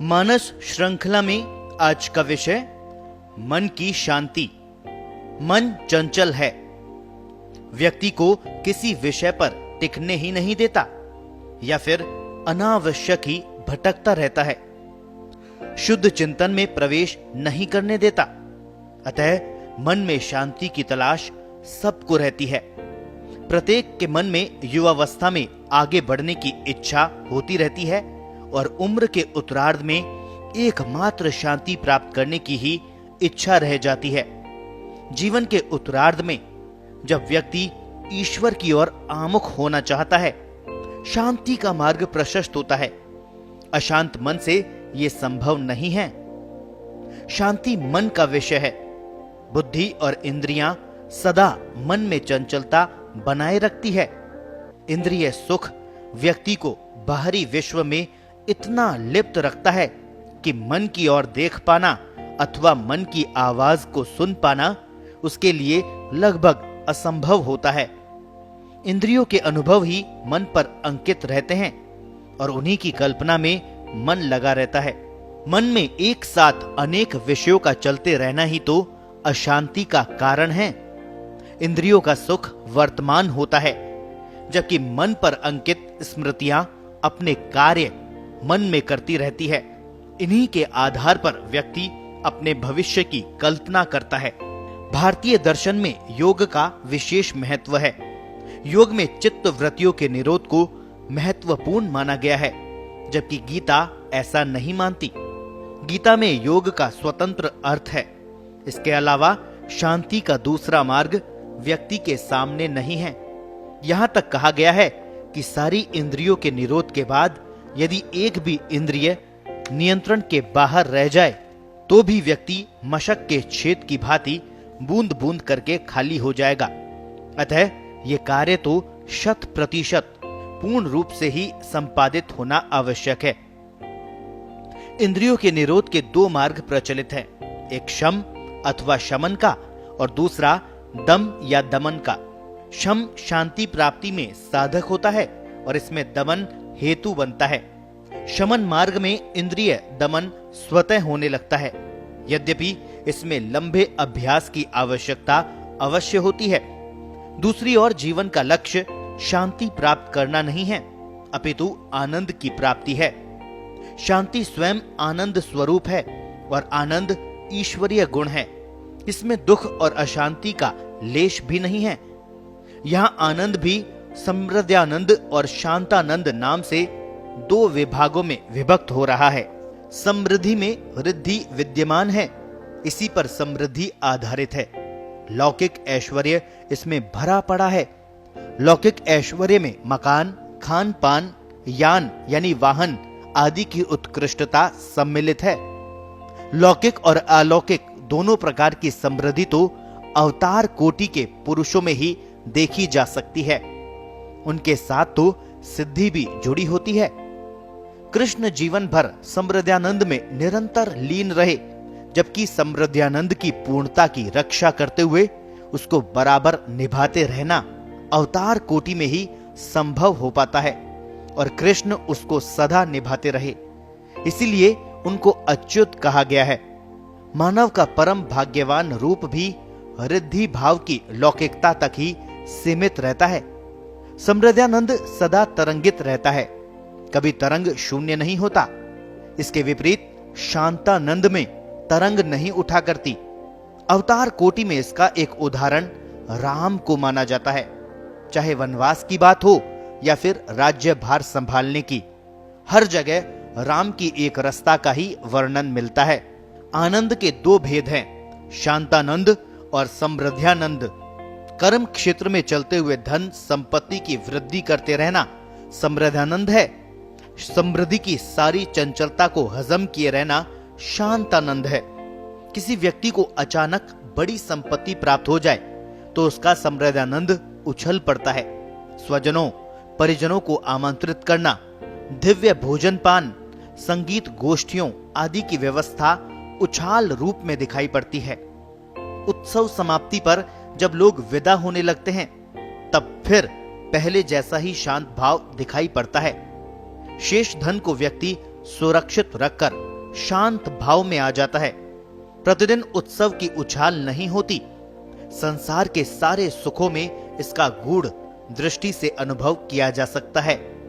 मानस श्रृंखला में आज का विषय मन की शांति। मन चंचल है, व्यक्ति को किसी विषय पर टिकने ही नहीं देता या फिर अनावश्यक ही भटकता रहता है, शुद्ध चिंतन में प्रवेश नहीं करने देता। अतः मन में शांति की तलाश सबको रहती है। प्रत्येक के मन में युवावस्था में आगे बढ़ने की इच्छा होती रहती है और उम्र के उत्तरार्ध में एकमात्र शांति प्राप्त करने की ही इच्छा रह जाती है। जीवन के उत्तरार्ध में जब व्यक्ति ईश्वर की ओर आमुख होना चाहता है, शांति का मार्ग प्रशस्त होता है। अशांत मन से यह संभव नहीं है। शांति मन का विषय है। बुद्धि और इंद्रियां सदा मन में चंचलता बनाए रखती है। इंद्रिय सुख व्यक्ति को बाहरी विश्व में इतना लिप्त रखता है कि मन की ओर देख पाना अथवा मन की आवाज को सुन पाना उसके लिए लगभग असंभव होता है। इंद्रियों के अनुभव ही मन पर अंकित रहते हैं और उन्हीं की कल्पना में मन लगा रहता है। मन में एक साथ अनेक विषयों का चलते रहना ही तो अशांति का कारण है। इंद्रियों का सुख वर्तमान होता है, जबकि मन पर अंकित स्मृतियां अपने कार्य मन में करती रहती है। इन्हीं के आधार पर व्यक्ति अपने भविष्य की कल्पना करता है। भारतीय दर्शन में योग का विशेष महत्व है। योग में चित्त वृत्तियों के निरोध को महत्वपूर्ण माना गया है, जबकि गीता ऐसा नहीं मानती। गीता में योग का स्वतंत्र अर्थ है। इसके अलावा शांति का दूसरा मार्ग व्यक्ति के सामने नहीं है। यहां तक कहा गया है कि सारी इंद्रियों के निरोध के बाद यदि एक भी इंद्रिय नियंत्रण के बाहर रह जाए तो भी व्यक्ति मशक के छेद की भांति बूंद बूंद करके खाली हो जाएगा। अतः ये कार्य तो 100% पूर्ण रूप से ही संपादित होना आवश्यक है। इंद्रियों के निरोध के दो मार्ग प्रचलित हैं, एक शम अथवा शमन का और दूसरा दम या दमन का। शम शांति प्राप्ति में साधक होता है और इसमें दमन हेतु बनता है। शमन मार्ग में इंद्रिय दमन स्वतः होने लगता है, यद्यपि इसमें लंबे अभ्यास की आवश्यकता अवश्य होती है। दूसरी ओर जीवन का लक्ष्य शांति प्राप्त करना नहीं है, अपितु आनंद की प्राप्ति है। शांति स्वयं आनंद स्वरूप है और आनंद ईश्वरीय गुण है। इसमें दुख और अशांति का लेश भी नहीं है। यहाँ आनंद भी समृद्धानंद और शांतानंद नाम से दो विभागों में विभक्त हो रहा है। समृद्धि में रिद्धि विद्यमान है, इसी पर समृद्धि आधारित है। लौकिक ऐश्वर्य इसमें भरा पड़ा है। लौकिक ऐश्वर्य में मकान, खान पान, यान यानी वाहन आदि की उत्कृष्टता सम्मिलित है। लौकिक और अलौकिक दोनों प्रकार की समृद्धि तो अवतार कोटि के पुरुषों में ही देखी जा सकती है। उनके साथ तो सिद्धि भी जुड़ी होती है। कृष्ण जीवन भर समृद्धानंद में निरंतर लीन रहे, जबकि समृद्धानंद की पूर्णता की रक्षा करते हुए उसको बराबर निभाते रहना अवतार कोटि में ही संभव हो पाता है और कृष्ण उसको सदा निभाते रहे। इसीलिए उनको अच्युत कहा गया है। मानव का परम भाग्यवान रूप भी रिद्धि भाव की लौकिकता तक ही सीमित रहता है। समृद्धानंद सदा तरंगित रहता है, कभी तरंग शून्य नहीं होता। इसके विपरीत शांतानंद में तरंग नहीं उठा करती। अवतार कोटि में इसका एक उदाहरण राम को माना जाता है। चाहे वनवास की बात हो या फिर राज्य भार संभालने की, हर जगह राम की एक रस्ता का ही वर्णन मिलता है। आनंद के दो भेद हैं, शांतानंद और समृद्धानंद। कर्म क्षेत्र में चलते हुए धन संपत्ति की वृद्धि करते रहना समृद्धानंद है। समृद्धि की सारी चंचलता को हजम किए रहना शांतानंद है। किसी व्यक्ति को अचानक बड़ी संपत्ति प्राप्त हो जाए तो उसका समृद्धानंद उछल पड़ता है। स्वजनों परिजनों को आमंत्रित करना, दिव्य भोजन पान, संगीत गोष्ठियों आदि की व्यवस्था उछाल रूप में दिखाई पड़ती है। उत्सव समाप्ति पर जब लोग विदा होने लगते हैं तब फिर पहले जैसा ही शांत भाव दिखाई पड़ता है। शेष धन को व्यक्ति सुरक्षित रखकर शांत भाव में आ जाता है। प्रतिदिन उत्सव की उछाल नहीं होती। संसार के सारे सुखों में इसका गूढ़ दृष्टि से अनुभव किया जा सकता है।